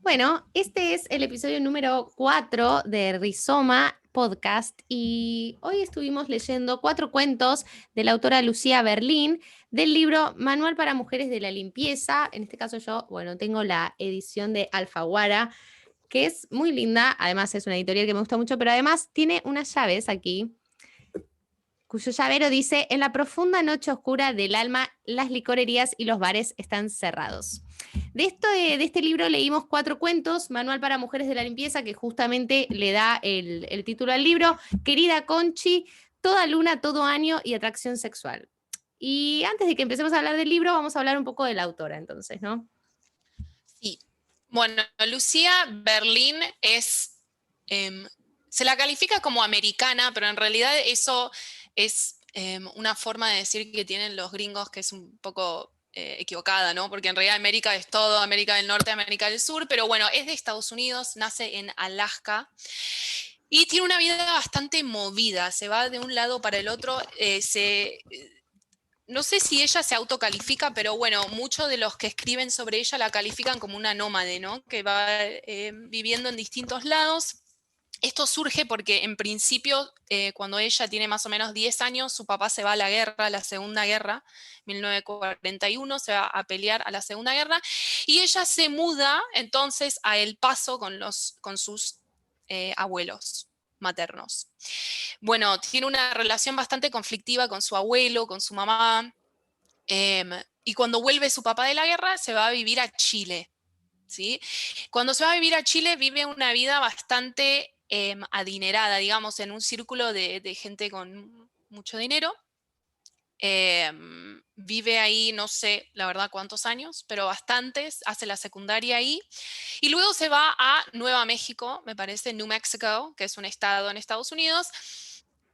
Bueno, este es el episodio número 4 de Rizoma Podcast y hoy estuvimos leyendo 4 cuentos de la autora Lucía Berlín del libro Manual para Mujeres de la Limpieza. En este caso yo, tengo la edición de Alfaguara, que es muy linda, además es una editorial que me gusta mucho, pero además tiene unas llaves aquí cuyo llavero dice: en la profunda noche oscura del alma, las licorerías y los bares están cerrados. De este libro leímos 4 cuentos, Manual para Mujeres de la Limpieza, que justamente le da el título al libro, Querida Conchi, Toda Luna, Todo Año y Atracción Sexual. Y antes de que empecemos a hablar del libro, vamos a hablar un poco de la autora, entonces, ¿no? Sí. Bueno, Lucía Berlín se la califica como americana, pero en realidad eso es una forma de decir que tienen los gringos que es un poco equivocada, ¿no? Porque en realidad América es todo, América del Norte, América del Sur, pero bueno, es de Estados Unidos, nace en Alaska. Y tiene una vida bastante movida, se va de un lado para el otro, no sé si ella se autocalifica, pero bueno, muchos de los que escriben sobre ella la califican como una nómade, ¿no? Que va viviendo en distintos lados. Esto surge porque en principio, cuando ella tiene más o menos 10 años, su papá se va a la guerra, a la Segunda Guerra, 1941, se va a pelear a la Segunda Guerra, y ella se muda entonces a El Paso con sus abuelos maternos. Bueno, tiene una relación bastante conflictiva con su abuelo, con su mamá, y cuando vuelve su papá de la guerra, se va a vivir a Chile, ¿sí? Cuando se va a vivir a Chile, vive una vida bastante adinerada, digamos, en un círculo de gente con mucho dinero. Vive ahí, no sé la verdad cuántos años, pero bastantes, hace la secundaria ahí. Y luego se va a Nueva México, me parece, New Mexico, que es un estado en Estados Unidos,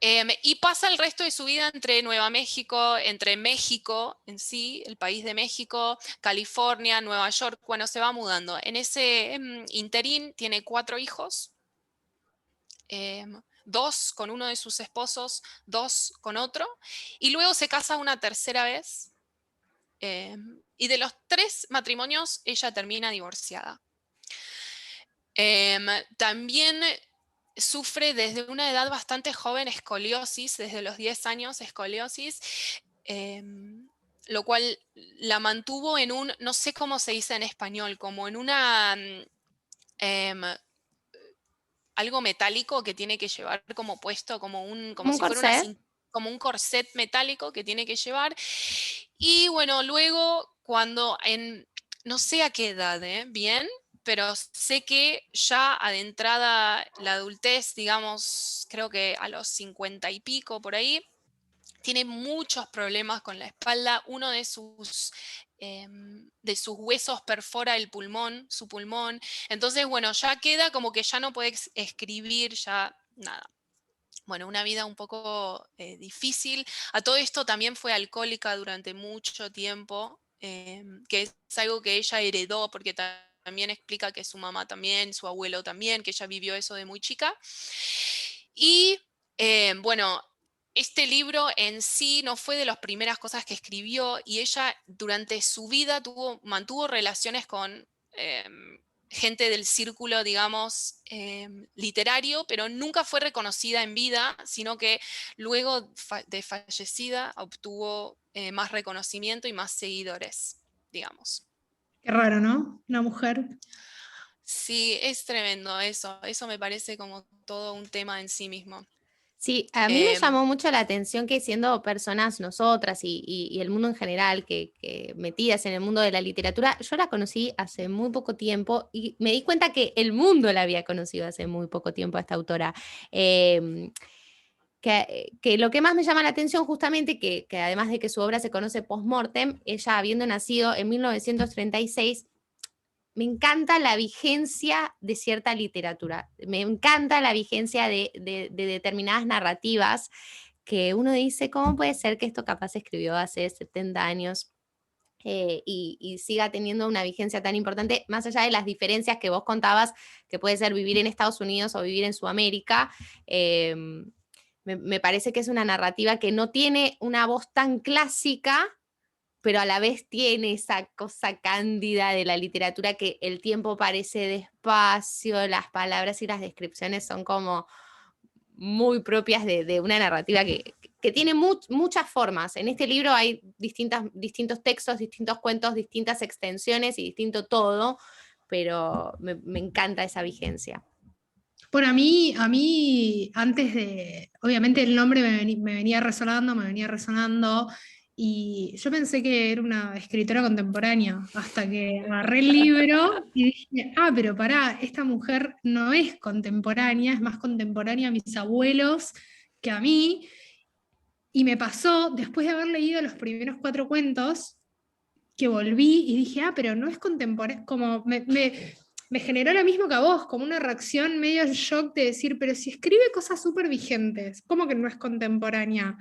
y pasa el resto de su vida entre Nueva México, entre México en sí, el país de México, California, Nueva York, bueno, se va mudando. En ese interín tiene 4 hijos, 2 con uno de sus esposos, 2 con otro, y luego se casa una tercera vez, y de los 3 matrimonios ella termina divorciada. También sufre desde una edad bastante joven escoliosis, desde los 10 años escoliosis, lo cual la mantuvo en un, no sé cómo se dice en español, como en una, em, algo metálico que tiene que llevar como puesto, Como como un si fuera una corset. como un corset metálico que tiene que llevar. Y bueno, luego cuando no sé a qué edad, bien, pero sé que ya adentrada la adultez, digamos, creo que a los 50 y pico por ahí, tiene muchos problemas con la espalda. Uno de sus huesos perfora el pulmón, su pulmón. Entonces, bueno, ya queda como que ya no puede escribir, ya nada. Bueno, una vida un poco difícil. A todo esto también fue alcohólica durante mucho tiempo, que es algo que ella heredó, porque también explica que su mamá también, su abuelo también, que ella vivió eso de muy chica. Y bueno, este libro en sí no fue de las primeras cosas que escribió, y ella durante su vida mantuvo relaciones con gente del círculo, digamos, literario, pero nunca fue reconocida en vida, sino que luego de fallecida obtuvo más reconocimiento y más seguidores, digamos. Qué raro, ¿no? Una mujer. Sí, es tremendo eso me parece como todo un tema en sí mismo. Sí, a mí me Em, llamó mucho la atención que siendo personas nosotras y el mundo en general, que metidas en el mundo de la literatura, yo la conocí hace muy poco tiempo y me di cuenta que el mundo la había conocido hace muy poco tiempo a esta autora. Em, que lo que más me llama la atención justamente, que además de que su obra se conoce post-mortem, ella habiendo nacido en 1936, me encanta la vigencia de cierta literatura, me encanta la vigencia de determinadas narrativas que uno dice, ¿cómo puede ser que esto capaz se escribió hace 70 años? Y siga teniendo una vigencia tan importante, más allá de las diferencias que vos contabas, que puede ser vivir en Estados Unidos o vivir en Sudamérica. Me parece que es una narrativa que no tiene una voz tan clásica, pero a la vez tiene esa cosa cándida de la literatura que el tiempo parece despacio, las palabras y las descripciones son como muy propias de una narrativa que tiene muchas formas. En este libro hay distintos textos, distintos cuentos, distintas extensiones y distinto todo, pero me encanta esa vigencia. Bueno, a mí, antes de, obviamente el nombre me venía resonando, y yo pensé que era una escritora contemporánea, hasta que agarré el libro y dije, pero pará, esta mujer no es contemporánea, es más contemporánea a mis abuelos que a mí, y me pasó, después de haber leído los primeros 4 cuentos, que volví y dije, pero no es contemporáneo, como me generó lo mismo que a vos, como una reacción medio en shock de decir, pero si escribe cosas súper vigentes, ¿cómo que no es contemporánea?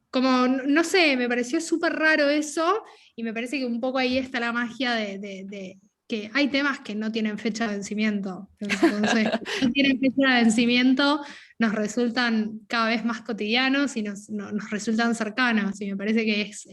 Como, no sé, me pareció súper raro eso, y me parece que un poco ahí está la magia de que hay temas que no tienen fecha de vencimiento. Entonces, no tienen fecha de vencimiento, nos resultan cada vez más cotidianos y nos resultan cercanos, y me parece que es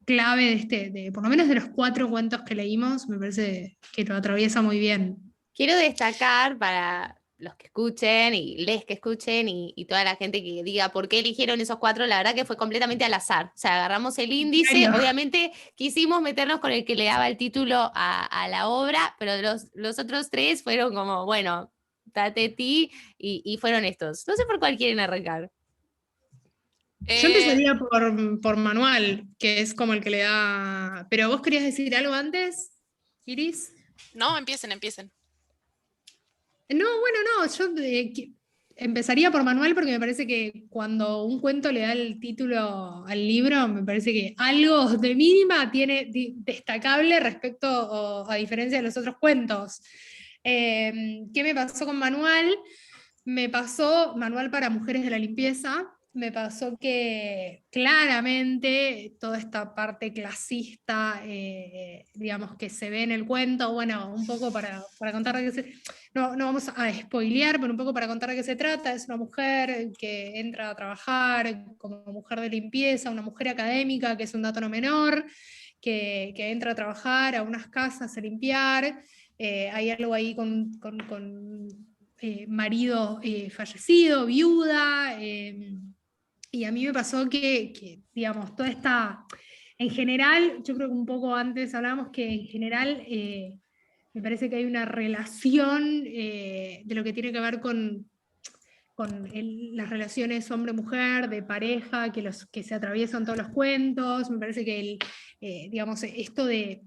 clave por lo menos de los 4 cuentos que leímos, me parece que lo atraviesa muy bien. Quiero destacar para los que escuchen y les que escuchen y toda la gente que diga por qué eligieron esos 4, la verdad que fue completamente al azar. O sea, agarramos el índice, obviamente quisimos meternos con el que le daba el título a la obra, pero los otros 3 fueron como, bueno, date ti, y fueron estos. No sé por cuál quieren arrancar. Yo empezaría por Manual, que es como el que le da... ¿Pero vos querías decir algo antes, Iris? No, empiecen. No, bueno, no, yo empezaría por Manual porque me parece que cuando un cuento le da el título al libro, me parece que algo de mínima tiene destacable respecto a diferencia de los otros cuentos. ¿Qué me pasó con Manual? Me pasó Manual para Mujeres de la Limpieza. Me pasó que claramente toda esta parte clasista, digamos, que se ve en el cuento, bueno, un poco para contar de qué se... No vamos a spoilear, pero un poco para contar de qué se trata. Es una mujer que entra a trabajar como mujer de limpieza, una mujer académica, que es un dato no menor, que entra a trabajar a unas casas a limpiar. Hay algo ahí con marido fallecido, viuda, y a mí me pasó digamos, toda esta, en general, yo creo que un poco antes hablábamos que en general me parece que hay una relación de lo que tiene que ver con las relaciones hombre-mujer, de pareja, que se atraviesan todos los cuentos. Me parece que digamos, esto de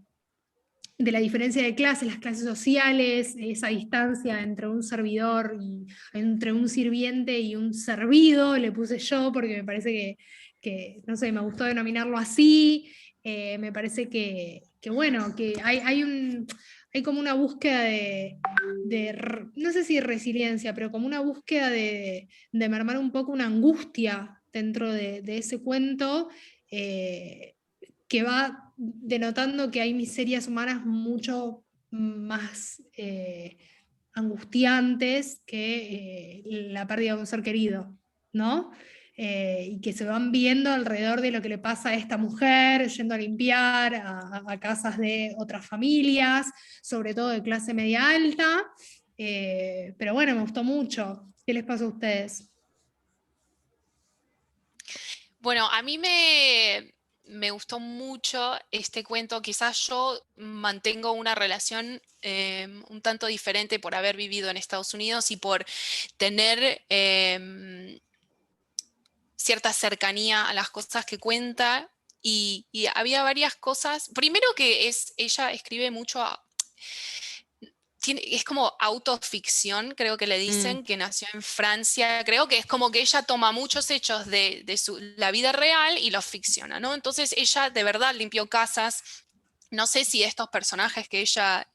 la diferencia de clases, las clases sociales, esa distancia entre un servidor y entre un sirviente y un servido, le puse yo porque me parece no sé, me gustó denominarlo así. Me parece bueno, que hay como una búsqueda no sé si resiliencia, pero como una búsqueda de mermar un poco una angustia dentro de ese cuento, que va denotando que hay miserias humanas mucho más angustiantes que la pérdida de un ser querido, ¿no? Y que se van viendo alrededor de lo que le pasa a esta mujer, yendo a limpiar a casas de otras familias, sobre todo de clase media alta. Pero bueno, me gustó mucho. ¿Qué les pasó a ustedes? Bueno, a mí me gustó mucho este cuento. Quizás yo mantengo una relación un tanto diferente por haber vivido en Estados Unidos y por tener cierta cercanía a las cosas que cuenta. Y había varias cosas. Primero que ella escribe mucho es como autoficción, creo que le dicen, que nació en Francia. Creo que es como que ella toma muchos hechos de la vida real y los ficciona, ¿no? Entonces ella de verdad limpió casas. No sé si estos personajes que ella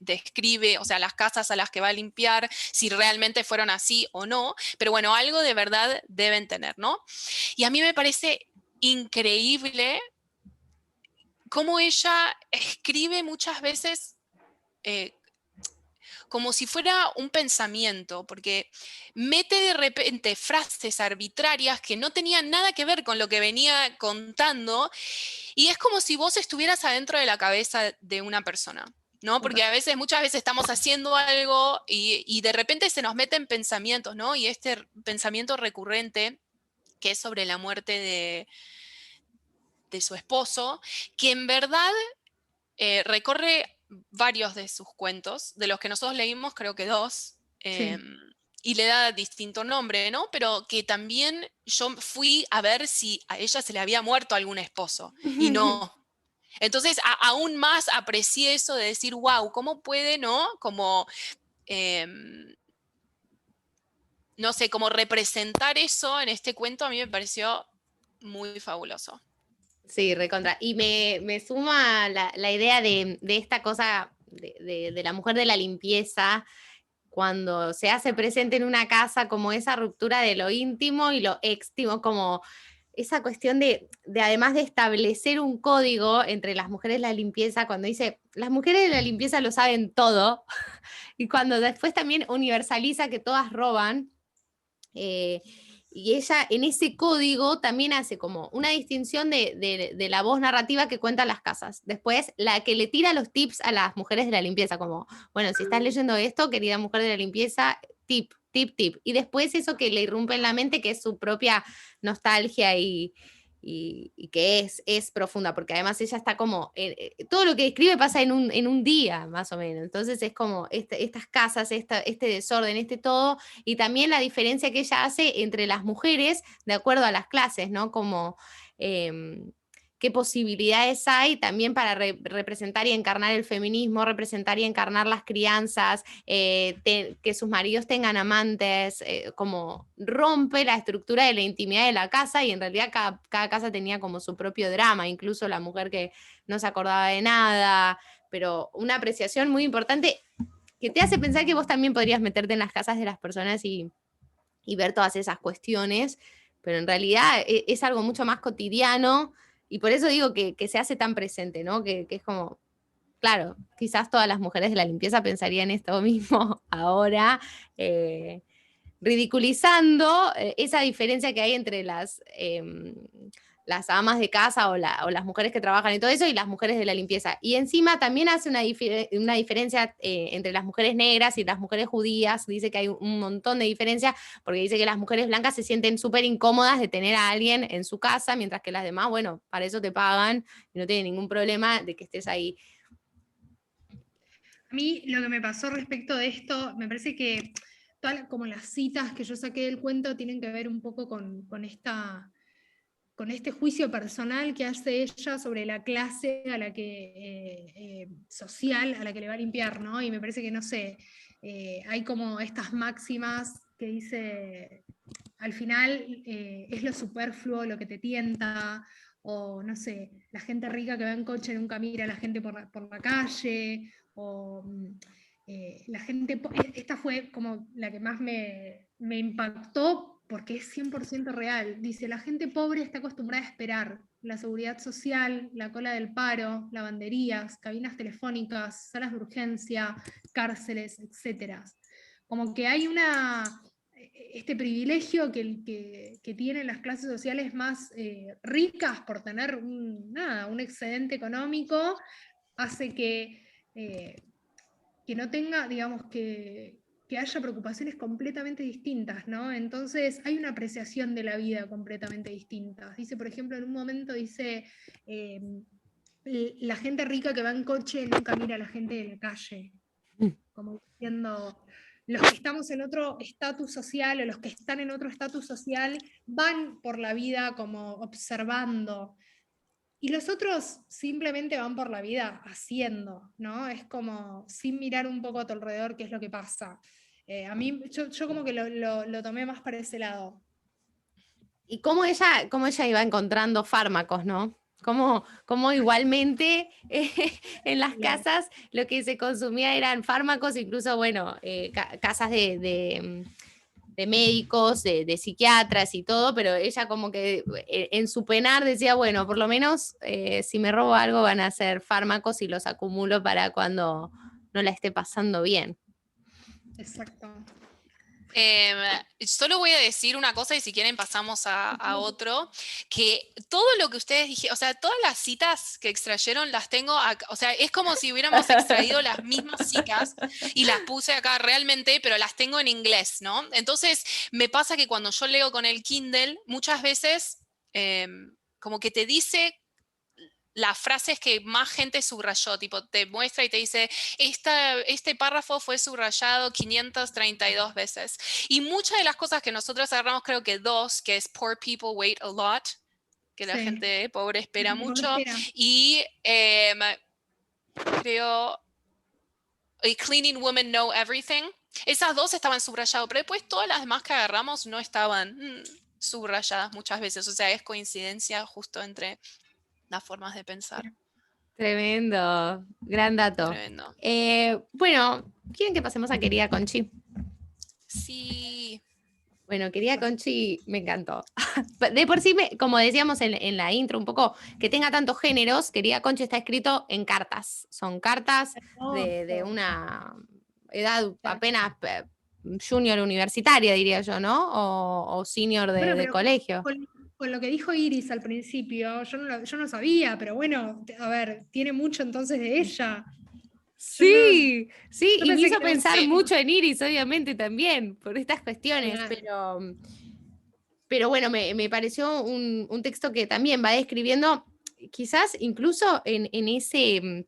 describe, o sea, las casas a las que va a limpiar, si realmente fueron así o no, pero bueno, algo de verdad deben tener, ¿no? Y a mí me parece increíble cómo ella escribe muchas veces como si fuera un pensamiento, porque mete de repente frases arbitrarias que no tenían nada que ver con lo que venía contando, y es como si vos estuvieras adentro de la cabeza de una persona, ¿no? Porque muchas veces estamos haciendo algo y de repente se nos meten pensamientos, ¿no? Y este pensamiento recurrente, que es sobre la muerte de su esposo, que en verdad recorre varios de sus cuentos, de los que nosotros leímos, creo que 2, Sí. y le da distinto nombre, ¿no? Pero que también yo fui a ver si a ella se le había muerto algún esposo, y no. Entonces, aún más aprecié eso de decir, wow, ¿cómo puede, no? Como, em, no sé, como representar eso en este cuento a mí me pareció muy fabuloso. Sí, recontra. Y me suma la idea de esta cosa de la mujer de la limpieza, cuando se hace presente en una casa, como esa ruptura de lo íntimo y lo extimo, como esa cuestión de además de establecer un código entre las mujeres de la limpieza, cuando dice, las mujeres de la limpieza lo saben todo, y cuando después también universaliza que todas roban, y ella en ese código también hace como una distinción de la voz narrativa que cuentan las casas. Después, la que le tira los tips a las mujeres de la limpieza, como, bueno, si estás leyendo esto, querida mujer de la limpieza, tip, tip, tip. Y después eso que le irrumpe en la mente, que es su propia nostalgia y que es profunda, porque además ella está como, todo lo que escribe pasa en un día, más o menos. Entonces es como estas casas, este desorden, todo, y también la diferencia que ella hace entre las mujeres de acuerdo a las clases, ¿no? Como qué posibilidades hay también para representar y encarnar el feminismo, representar y encarnar las crianzas, que sus maridos tengan amantes, como rompe la estructura de la intimidad de la casa, y en realidad cada casa tenía como su propio drama, incluso la mujer que no se acordaba de nada, pero una apreciación muy importante que te hace pensar que vos también podrías meterte en las casas de las personas y ver todas esas cuestiones, pero en realidad es algo mucho más cotidiano, y por eso digo que se hace tan presente, ¿no? Que es como, claro, quizás todas las mujeres de la limpieza pensarían esto mismo ahora, ridiculizando esa diferencia que hay entre las amas de casa o las mujeres que trabajan y todo eso, y las mujeres de la limpieza. Y encima también hace una diferencia entre las mujeres negras y las mujeres judías. Dice que hay un montón de diferencia, porque dice que las mujeres blancas se sienten súper incómodas de tener a alguien en su casa, mientras que las demás, bueno, para eso te pagan y no tienen ningún problema de que estés ahí. A mí lo que me pasó respecto de esto, me parece que como las citas que yo saqué del cuento tienen que ver un poco con este juicio personal que hace ella sobre la clase a la que social a la que le va a limpiar, ¿no? Y me parece que, no sé, hay como estas máximas que dice, al final es lo superfluo lo que te tienta, o no sé, la gente rica que va en coche nunca mira a la gente por la calle, o la gente, esta fue como la que más me impactó, porque es 100% real. Dice, la gente pobre está acostumbrada a esperar la seguridad social, la cola del paro, lavanderías, cabinas telefónicas, salas de urgencia, cárceles, etc. Como que hay este privilegio que tienen las clases sociales más ricas por tener un excedente económico, hace que no tenga, digamos, que haya preocupaciones completamente distintas, ¿no? Entonces hay una apreciación de la vida completamente distinta. Dice, por ejemplo, en un momento dice, la gente rica que va en coche nunca mira a la gente de la calle, como diciendo, los que estamos en otro estatus social o los que están en otro estatus social van por la vida como observando. Y los otros simplemente van por la vida haciendo, ¿no? Es como sin mirar un poco a tu alrededor qué es lo que pasa. A mí, yo como que lo tomé más para ese lado. Y cómo ella iba encontrando fármacos, ¿no? Como igualmente en las casas lo que se consumía eran fármacos, incluso, bueno, casas de médicos, de psiquiatras y todo, pero ella como que en su penar decía, bueno, por lo menos si me robo algo van a ser fármacos y los acumulo para cuando no la esté pasando bien. Exacto. Solo voy a decir una cosa y si quieren pasamos a otro, que todo lo que ustedes dijeron, o sea, todas las citas que extrayeron las tengo acá, o sea, es como si hubiéramos extraído las mismas citas y las puse acá realmente, pero las tengo en inglés, ¿no? Entonces, me pasa que cuando yo leo con el Kindle, muchas veces como que te dice las frases que más gente subrayó, tipo te muestra y te dice, este párrafo fue subrayado 532 veces. Y muchas de las cosas que nosotros agarramos, creo que dos, que es poor people wait a lot, que la Sí. gente pobre espera Pobre mucho, espera. y creo, cleaning women know everything. Esas dos estaban subrayadas, pero después todas las demás que agarramos no estaban subrayadas muchas veces, o sea, es coincidencia justo entre las formas de pensar. Tremendo, gran dato. Tremendo. Bueno, ¿quieren que pasemos a Querida Conchi? Sí. Bueno, Querida Conchi me encantó. De por sí, como decíamos en la intro un poco, que tenga tantos géneros, Querida Conchi está escrito en cartas. Son cartas de una edad apenas junior universitaria, diría yo, ¿no? O senior Bueno, de pero colegio. con lo que dijo Iris al principio, yo no sabía, pero bueno, a ver, tiene mucho entonces de ella. Sí, sí, yo y me pensé hizo que era un pensar tema. mucho en Iris, obviamente, también, por estas cuestiones, pero bueno, me pareció un texto que también va describiendo, quizás incluso en ese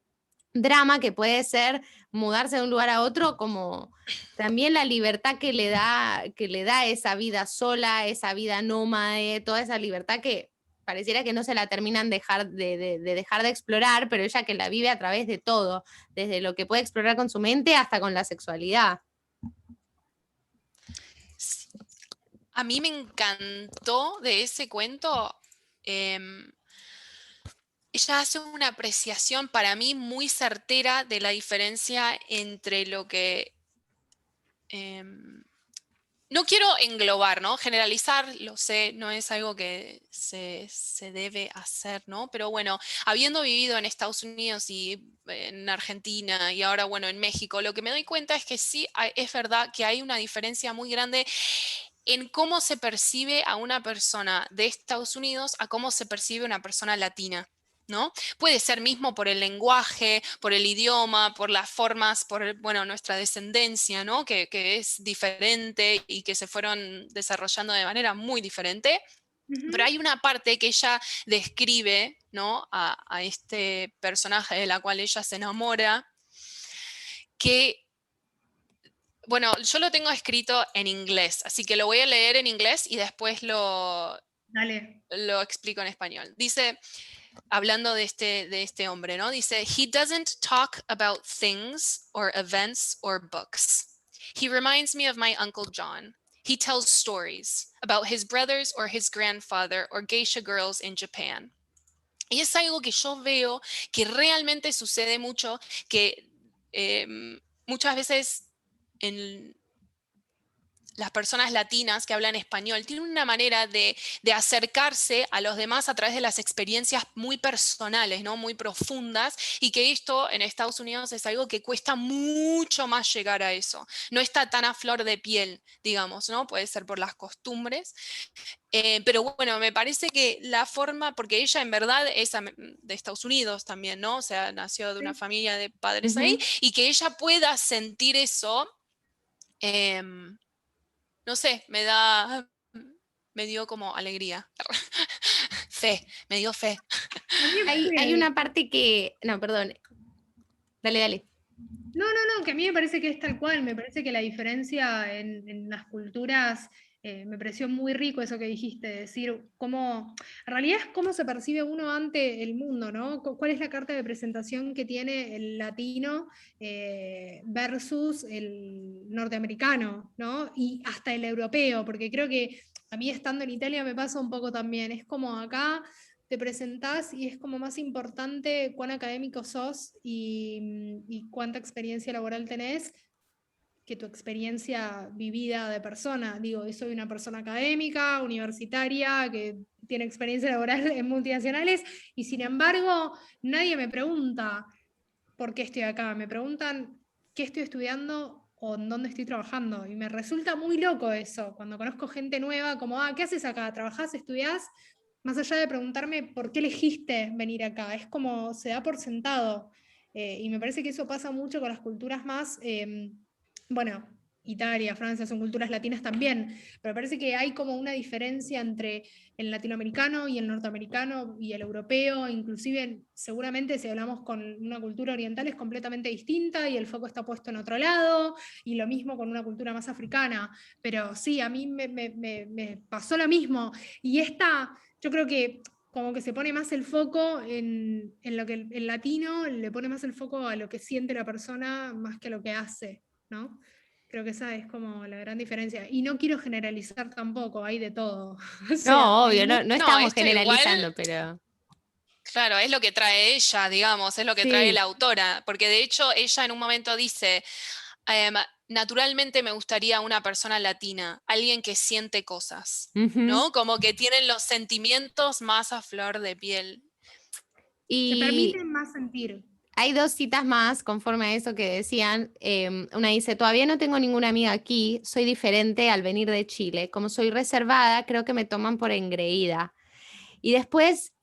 drama que puede ser mudarse de un lugar a otro, como también la libertad que le da esa vida sola, esa vida nómade, toda esa libertad que pareciera que no se la terminan de dejar de explorar, pero ella que la vive a través de todo, desde lo que puede explorar con su mente hasta con la sexualidad. A mí me encantó de ese cuento. Ella hace una apreciación para mí muy certera de la diferencia entre lo que... no quiero englobar, ¿no? Generalizar, lo sé, no es algo que se debe hacer, ¿no? Pero bueno, habiendo vivido en Estados Unidos y en Argentina y ahora, bueno, en México, lo que me doy cuenta es que sí, es verdad que hay una diferencia muy grande en cómo se percibe a una persona de Estados Unidos a cómo se percibe una persona latina, ¿no? Puede ser mismo por el lenguaje, por el idioma, por las formas, por, bueno, nuestra descendencia, ¿no? Que es diferente y que se fueron desarrollando de manera muy diferente. Pero hay una parte que ella describe, ¿no? A este personaje de la cual ella se enamora, que bueno, yo lo tengo escrito en inglés, así que lo voy a leer en inglés y después Dale. lo explico en español. Dice, hablando de este hombre, ¿no? Dice, he doesn't talk about things or events or books. He reminds me of my Uncle John. He tells stories about his brothers or his grandfather or geisha girls in Japan. Y es algo que yo veo que realmente sucede mucho, que muchas veces en las personas latinas que hablan español tienen una manera de acercarse a los demás a través de las experiencias muy personales, ¿no? Muy profundas, y que esto en Estados Unidos es algo que cuesta mucho más llegar a eso. No está tan a flor de piel, digamos, ¿no? Puede ser por las costumbres. Pero bueno, me parece que la forma, porque ella en verdad es de Estados Unidos también, ¿no? O sea, nació de una familia de padres ahí, y que ella pueda sentir eso, no sé, me dio como alegría. Fe, me dio fe. Hay una parte que, no, perdón, dale. No, que a mí me parece que es tal cual, me parece que la diferencia en las culturas, me pareció muy rico eso que dijiste, decir cómo, en realidad es cómo se percibe uno ante el mundo, ¿no? ¿Cuál es la carta de presentación que tiene el latino versus el norteamericano, ¿no? Y hasta el europeo, porque creo que a mí estando en Italia me pasa un poco también, es como acá te presentás y es como más importante cuán académico sos y cuánta experiencia laboral tenés que tu experiencia vivida de persona. Digo, soy una persona académica, universitaria, que tiene experiencia laboral en multinacionales y sin embargo nadie me pregunta por qué estoy acá, me preguntan qué estoy estudiando, o en dónde estoy trabajando. Y me resulta muy loco eso, cuando conozco gente nueva, como, ¿qué haces acá? ¿Trabajás? ¿Estudiás? Más allá de preguntarme por qué elegiste venir acá, es como se da por sentado. Y me parece que eso pasa mucho con las culturas más, bueno, Italia, Francia son culturas latinas también, pero me parece que hay como una diferencia entre el latinoamericano y el norteamericano y el europeo, inclusive seguramente si hablamos con una cultura oriental es completamente distinta y el foco está puesto en otro lado, y lo mismo con una cultura más africana, pero sí, a mí me pasó lo mismo, y yo creo que como que se pone más el foco en lo que el latino le pone más el foco a lo que siente la persona más que a lo que hace, ¿no? Creo que esa es como la gran diferencia. Y no quiero generalizar tampoco, hay de todo. O sea, No, hay obvio, no No, estamos esto igual, generalizando, pero claro, es lo que trae ella, digamos, es lo que trae sí. la autora, porque de hecho ella en un momento dice, naturalmente me gustaría una persona latina, alguien que siente cosas, Ujú. ¿no? Como que tienen los sentimientos más a flor de piel. Se Y permiten más sentir. hay dos citas más conforme a eso que decían. Una dice, todavía no tengo ninguna amiga aquí, soy diferente al venir de Chile. Como soy reservada, creo que me toman por engreída. Y después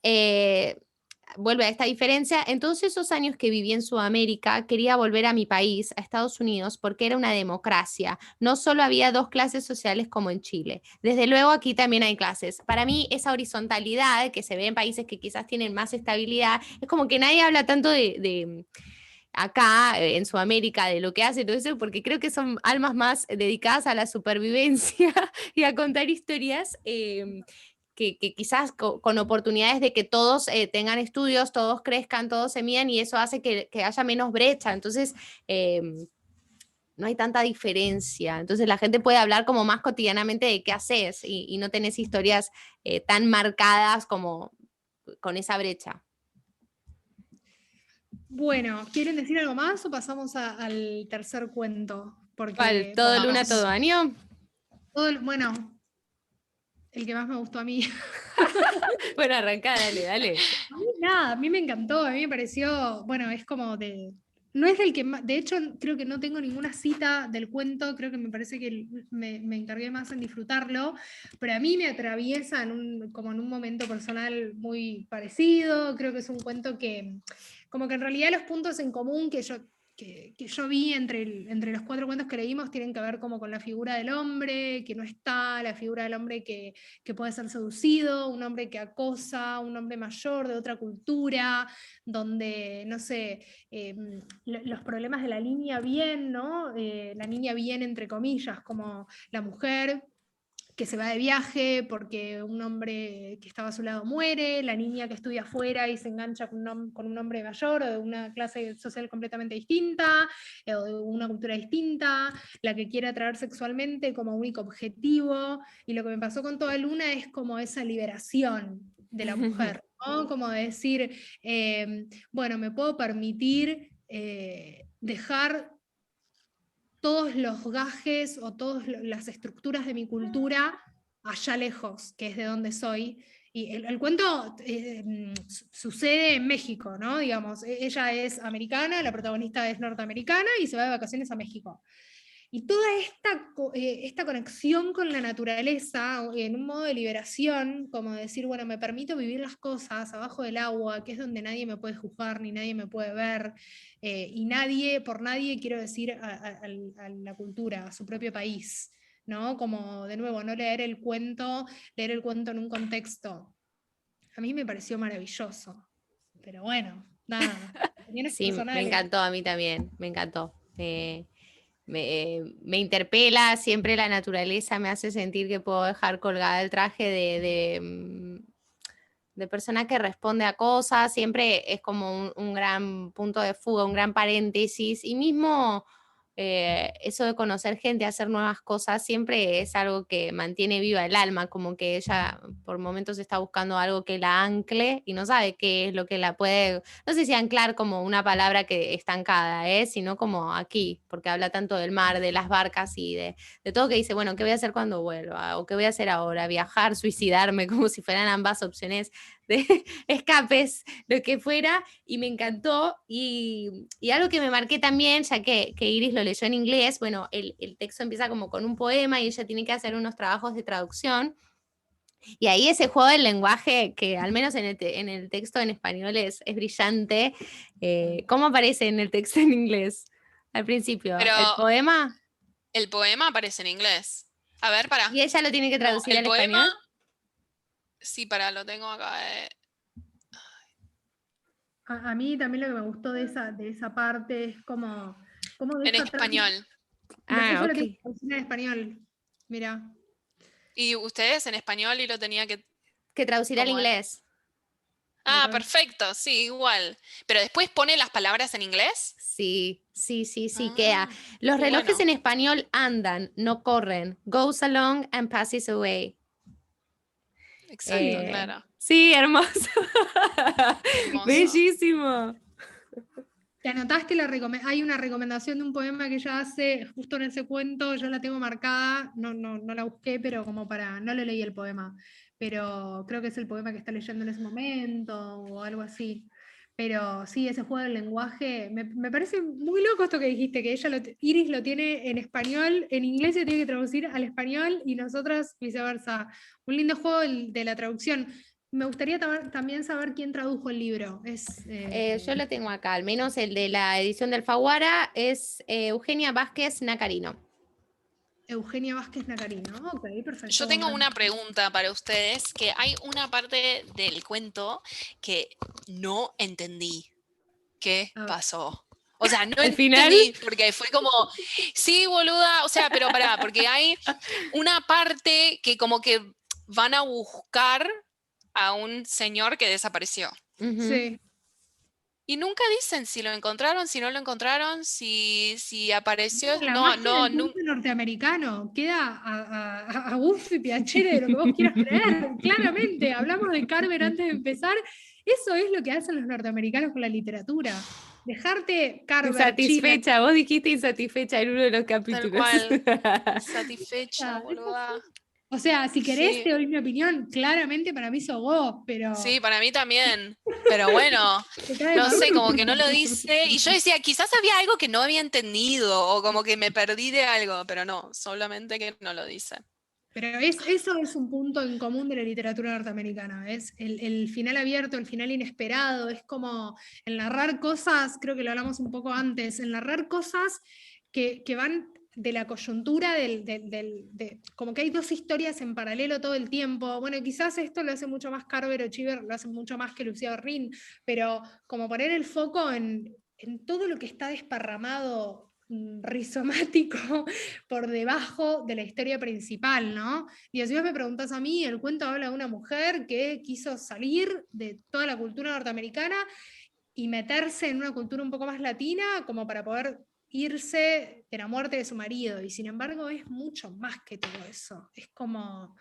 vuelve a esta diferencia. En todos esos años que viví en Sudamérica, quería volver a mi país, a Estados Unidos, porque era una democracia. No solo había dos clases sociales como en Chile. Desde luego aquí también hay clases. Para mí esa horizontalidad que se ve en países que quizás tienen más estabilidad, es como que nadie habla tanto de acá en Sudamérica de lo que hace todo eso, porque creo que son almas más dedicadas a la supervivencia y a contar historias. Que quizás con oportunidades de que todos tengan estudios, todos crezcan, todos se midan y eso hace que haya menos brecha. Entonces, no hay tanta diferencia. Entonces la gente puede hablar como más cotidianamente de qué haces y no tenés historias tan marcadas como con esa brecha. Bueno, ¿quieren decir algo más o pasamos al tercer cuento? ¿Cuál? Porque ¿Todo luna, Vamos. todo año? bueno, el que más me gustó a mí. Bueno, arrancá, dale, dale. A mí nada, a mí me encantó, a mí me pareció, bueno, es como no es del que más, de hecho creo que no tengo ninguna cita del cuento, creo que me parece que me encargué más en disfrutarlo, pero a mí me atraviesa como en un momento personal muy parecido, creo que es un cuento que, como que en realidad los puntos en común que yo vi entre los 4 cuentos que leímos tienen que ver como con la figura del hombre, que no está, la figura del hombre que puede ser seducido, un hombre que acosa, un hombre mayor de otra cultura, donde, no sé, los problemas de la línea bien, ¿no? La niña bien, entre comillas, como la mujer que se va de viaje porque un hombre que estaba a su lado muere, la niña que estudia afuera y se engancha con un hombre mayor o de una clase social completamente distinta, o de una cultura distinta, la que quiere atraer sexualmente como único objetivo, y lo que me pasó con Toda Luna es como esa liberación de la mujer, ¿no? Como decir, bueno, me puedo permitir dejar todos los gajes o todas las estructuras de mi cultura allá lejos, que es de donde soy. Y el cuento sucede en México, ¿no? Digamos, ella es americana, la protagonista es norteamericana y se va de vacaciones a México. Y toda esta conexión con la naturaleza, en un modo de liberación, como decir, bueno, me permito vivir las cosas abajo del agua, que es donde nadie me puede juzgar, ni nadie me puede ver, y por nadie quiero decir a la cultura, a su propio país, ¿no? Como, de nuevo, no leer el cuento en un contexto. A mí me pareció maravilloso, pero bueno, nada, opiniones Sí, me personales. encantó, a mí también, me encantó. Me interpela, siempre la naturaleza me hace sentir que puedo dejar colgada el traje de persona que responde a cosas, siempre es como un gran punto de fuga, un gran paréntesis, y mismo eso de conocer gente, hacer nuevas cosas, siempre es algo que mantiene viva el alma, como que ella por momentos está buscando algo que la ancle y no sabe qué es lo que la puede, no sé si anclar como una palabra que estancada, sino como aquí, porque habla tanto del mar, de las barcas y de todo, que dice, bueno, ¿qué voy a hacer cuando vuelva? ¿O qué voy a hacer ahora? ¿Viajar, suicidarme? Como si fueran ambas opciones de escapes, lo que fuera, y me encantó. Y algo que me marqué también, ya que Iris lo leyó en inglés, bueno, el texto empieza como con un poema y ella tiene que hacer unos trabajos de traducción. Y ahí ese juego del lenguaje, que al menos en el texto en español es brillante. ¿Cómo aparece en el texto en inglés al principio? Pero ¿El poema? el poema aparece en inglés. A ver, para. ¿Y ella lo tiene que No, traducir el al poema, español? sí, para, lo tengo acá. A mí también lo que me gustó de esa parte es cómo En deja atrás. español. Ella lo Ok. tiene que traducir en español. Mira. Y ustedes en español y lo tenía que... Que traducir al ¿Cómo es? inglés. Ah, perfecto, sí, igual. Pero después pone las palabras en inglés. Sí, Ah, queda. Los qué relojes bueno. en español andan, no corren. Goes along and passes away. Exacto, claro. Sí, hermoso. Hermoso. Bellísimo. ¿Te anotaste hay una recomendación de un poema que ella hace justo en ese cuento? Yo la tengo marcada, no la busqué, pero no le leí el poema, pero creo que es el poema que está leyendo en ese momento o algo así. Pero sí, ese juego del lenguaje, me parece muy loco esto que dijiste, que Iris lo tiene en español, en inglés se tiene que traducir al español y nosotras viceversa. Un lindo juego de la traducción. Me gustaría también saber quién tradujo el libro. Yo lo tengo acá, al menos el de la edición del Alfaguara es Eugenia Vázquez Nacarino. Eugenia Vázquez Nacarino. Ok, perfecto. Yo tengo una pregunta para ustedes, que hay una parte del cuento que no entendí. ¿Qué pasó? O sea, no ¿Al final? entendí, porque fue como, sí, boluda, o sea, pero pará, porque hay una parte que como que van a buscar a un señor que desapareció. Sí. Y nunca dicen si lo encontraron, si no lo encontraron, si apareció. La No, magia no, del no. cuento norteamericano queda a gusto y piacere de lo que vos quieras creer. Claramente, hablamos de Carver antes de empezar. Eso es lo que hacen los norteamericanos con la literatura. Dejarte Carver, Chile. Insatisfecha, vos dijiste insatisfecha en uno de los Tal capítulos. cual. Satisfecha, boluda. O sea, si querés Sí. te doy mi opinión, claramente para mí sos vos, pero Sí, para mí también. Pero bueno, te cae no mal. sé, como que no lo dice. Y yo decía, quizás había algo que no había entendido o como que me perdí de algo, pero no, solamente que no lo dice. Pero eso es un punto en común de la literatura norteamericana, es el final abierto, el final inesperado, es como el narrar cosas, creo que lo hablamos un poco antes, el narrar cosas que van de la coyuntura, como que hay dos historias en paralelo todo el tiempo. Bueno, quizás esto lo hace mucho más Carver o Cheever, lo hace mucho más que Lucía Berlín, pero como poner el foco en todo lo que está desparramado rizomático por debajo de la historia principal, ¿no? Y si vos me preguntás a mí, el cuento habla de una mujer que quiso salir de toda la cultura norteamericana y meterse en una cultura un poco más latina como para poder irse de la muerte de su marido, y sin embargo es mucho más que todo eso, es como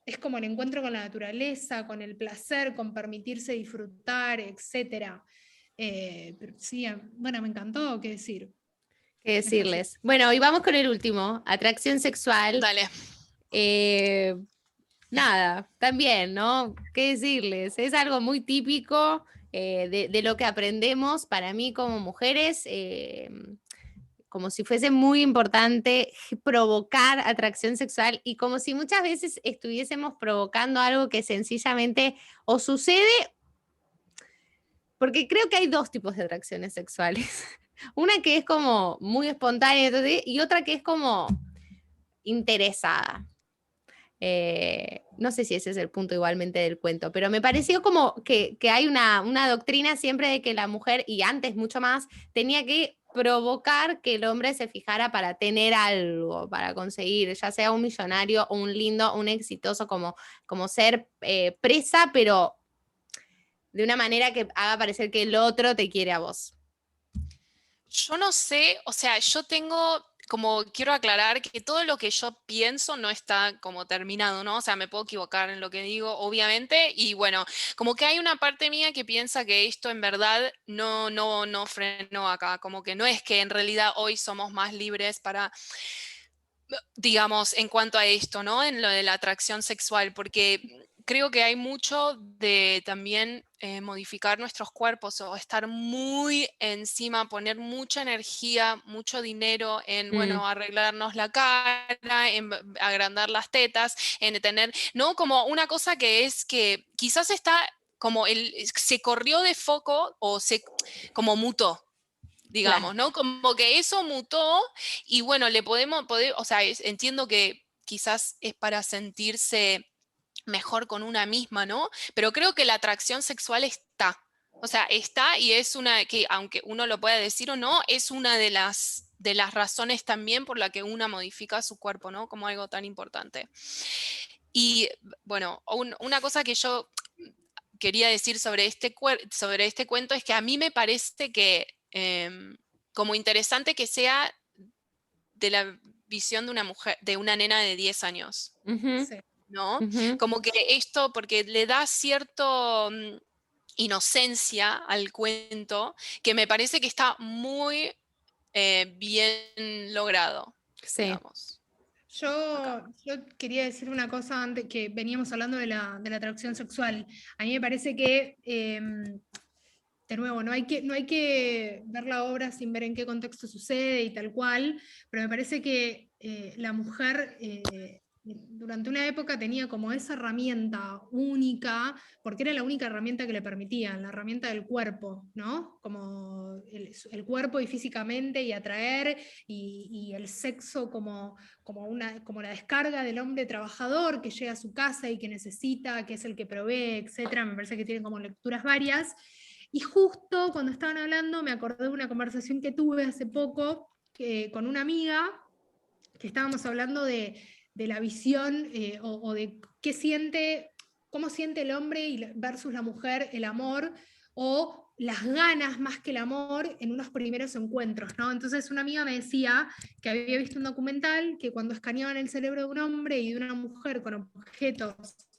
el encuentro con la naturaleza, con el placer, con permitirse disfrutar, etc. Pero sí, bueno, me encantó, qué decir. ¿Qué decirles? Bueno, y vamos con el último, atracción sexual. Dale. Nada, también, ¿no? ¿Qué decirles? Es algo muy típico de lo que aprendemos para mí como mujeres, como si fuese muy importante provocar atracción sexual y como si muchas veces estuviésemos provocando algo que sencillamente o sucede, porque creo que hay dos tipos de atracciones sexuales. Una que es como muy espontánea y otra que es como interesada. No sé si ese es el punto igualmente del cuento, pero me pareció como que hay una doctrina siempre de que la mujer, y antes mucho más, tenía que provocar que el hombre se fijara para tener algo, para conseguir, ya sea un millonario o un lindo, un exitoso, como ser presa, pero de una manera que haga parecer que el otro te quiere a vos. Yo no sé, o sea, yo tengo, como quiero aclarar que todo lo que yo pienso no está como terminado, ¿no? O sea, me puedo equivocar en lo que digo, obviamente, y bueno, como que hay una parte mía que piensa que esto en verdad no frenó acá, como que no es que en realidad hoy somos más libres para, digamos, en cuanto a esto, ¿no? En lo de la atracción sexual, porque creo que hay mucho de también modificar nuestros cuerpos o estar muy encima, poner mucha energía, mucho dinero en, bueno, arreglarnos la cara, en agrandar las tetas, en tener, ¿no? Como una cosa que es que quizás está como se corrió de foco o como mutó. Digamos, ¿no? Como que eso mutó y bueno, le podemos, o sea, entiendo que quizás es para sentirse mejor con una misma, ¿no? Pero creo que la atracción sexual está. O sea, está y es una que, aunque uno lo pueda decir o no, es una de las razones también por la que una modifica su cuerpo, ¿no? Como algo tan importante. Y bueno, una cosa que yo quería decir sobre este cuento es que a mí me parece que como interesante que sea de la visión de una mujer, de una nena de 10 años. Sí. ¿No? Como que esto, porque le da cierto inocencia al cuento, que me parece que está muy bien logrado, Sí. digamos. Yo quería decir una cosa antes que veníamos hablando de la atracción sexual. A mí me parece que, de nuevo, no hay que ver la obra sin ver en qué contexto sucede y tal cual, pero me parece que la mujer durante una época tenía como esa herramienta única, porque era la única herramienta que le permitían, la herramienta del cuerpo, ¿no? Como el cuerpo y físicamente y atraer y el sexo como la descarga del hombre trabajador que llega a su casa y que necesita, que es el que provee, etcétera. Me parece que tienen como lecturas varias. Y justo cuando estaban hablando me acordé de una conversación que tuve hace poco con una amiga, que estábamos hablando de la visión o de cómo siente el hombre versus la mujer el amor, o las ganas más que el amor en unos primeros encuentros, ¿no? Entonces una amiga me decía que había visto un documental que cuando escaneaban el cerebro de un hombre y de una mujer con objetos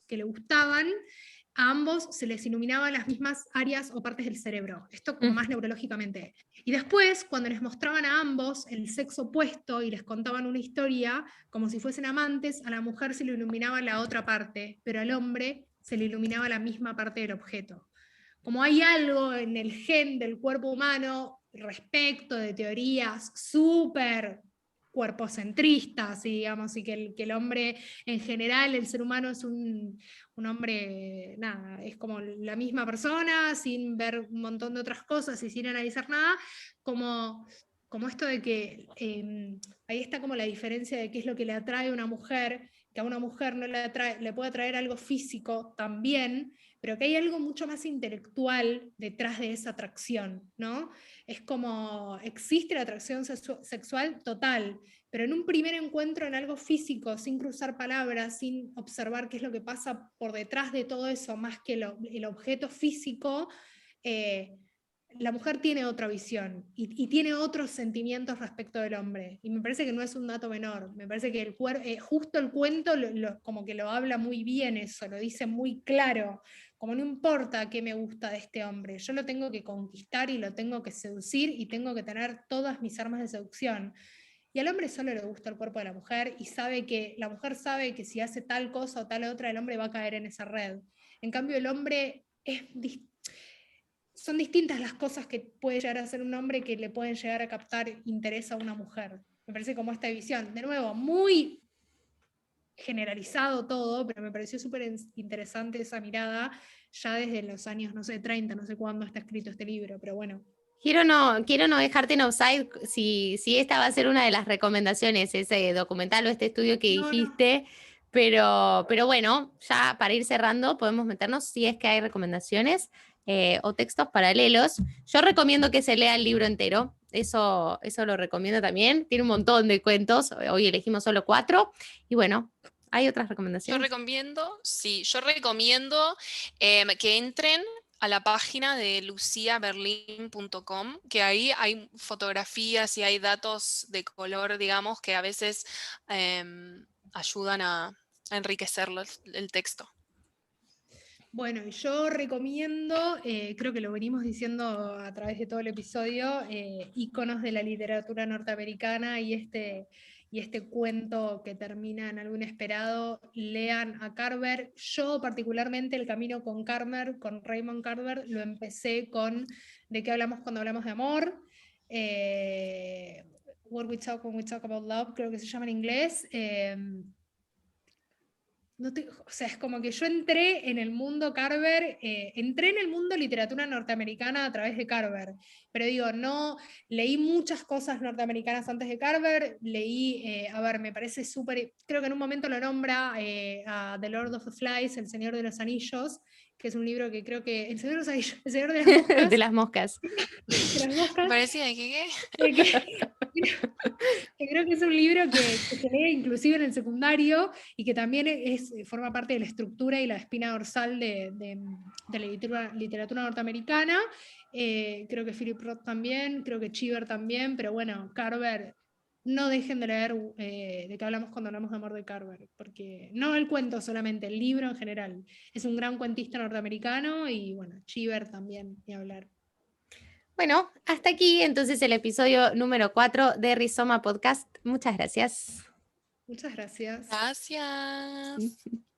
que le gustaban, a ambos se les iluminaban las mismas áreas o partes del cerebro, esto como más neurológicamente. Y después, cuando les mostraban a ambos el sexo opuesto y les contaban una historia, como si fuesen amantes, a la mujer se le iluminaba la otra parte, pero al hombre se le iluminaba la misma parte del objeto. Como hay algo en el gen del cuerpo humano respecto de teorías súper cuerpocentristas, digamos, y que el hombre en general, el ser humano es un hombre, nada, es como la misma persona, sin ver un montón de otras cosas y sin analizar nada, como esto de que ahí está como la diferencia de qué es lo que le atrae a una mujer, que a una mujer no le puede atraer algo físico también, pero que hay algo mucho más intelectual detrás de esa atracción, ¿no? Es como, existe la atracción sexual total, pero en un primer encuentro en algo físico, sin cruzar palabras, sin observar qué es lo que pasa por detrás de todo eso, más que el objeto físico, la mujer tiene otra visión y tiene otros sentimientos respecto del hombre. Y me parece que no es un dato menor. Me parece que justo el cuento como que lo habla muy bien eso, lo dice muy claro. Como no importa qué me gusta de este hombre, yo lo tengo que conquistar y lo tengo que seducir y tengo que tener todas mis armas de seducción. Y al hombre solo le gusta el cuerpo de la mujer y la mujer sabe que si hace tal cosa o tal otra, el hombre va a caer en esa red. En cambio, el hombre son distintas las cosas que puede llegar a hacer un hombre que le pueden llegar a captar interés a una mujer. Me parece como esta visión, de nuevo, muy generalizado todo, pero me pareció súper interesante esa mirada ya desde los años, no sé, 30, no sé cuándo está escrito este libro, pero bueno. Quiero no dejarte en offside si esta va a ser una de las recomendaciones, ese documental o este estudio que dijiste, no. Pero bueno, ya para ir cerrando podemos meternos si es que hay recomendaciones o textos paralelos. Yo recomiendo que se lea el libro entero, eso lo recomiendo también, tiene un montón de cuentos, hoy elegimos solo 4, y bueno, ¿hay otras recomendaciones? Yo recomiendo que entren a la página de luciaberlin.com, que ahí hay fotografías y hay datos de color, digamos, que a veces ayudan a enriquecer el texto. Bueno, yo recomiendo, creo que lo venimos diciendo a través de todo el episodio, íconos de la literatura norteamericana y y este cuento que termina en algo inesperado, lean a Carver. Yo particularmente El camino con Carver, con Raymond Carver, lo empecé con ¿De qué hablamos cuando hablamos de amor? What We Talk When We Talk About Love, creo que se llama en inglés. O sea, es como que yo entré en el mundo Carver, entré en el mundo literatura norteamericana a través de Carver, pero digo, no, leí muchas cosas norteamericanas antes de Carver, leí, a ver, me parece súper, creo que en un momento lo nombra a The Lord of the Flies, El Señor de los Anillos, que es un libro que creo que, El Señor de los Anillos, El Señor de las Moscas. De las moscas. De las moscas. Parecía de que que creo que es un libro que se lee inclusive en el secundario y que también forma parte de la estructura y la espina dorsal de la literatura norteamericana. Creo que Philip Roth también, creo que Cheever también, pero bueno, Carver, no dejen de leer De qué hablamos cuando hablamos de amor de Carver, porque no el cuento solamente, el libro en general. Es un gran cuentista norteamericano y bueno, Cheever también, ni hablar. Bueno, hasta aquí entonces el episodio número 4 de Rizoma Podcast. Muchas gracias. Muchas gracias. gracias.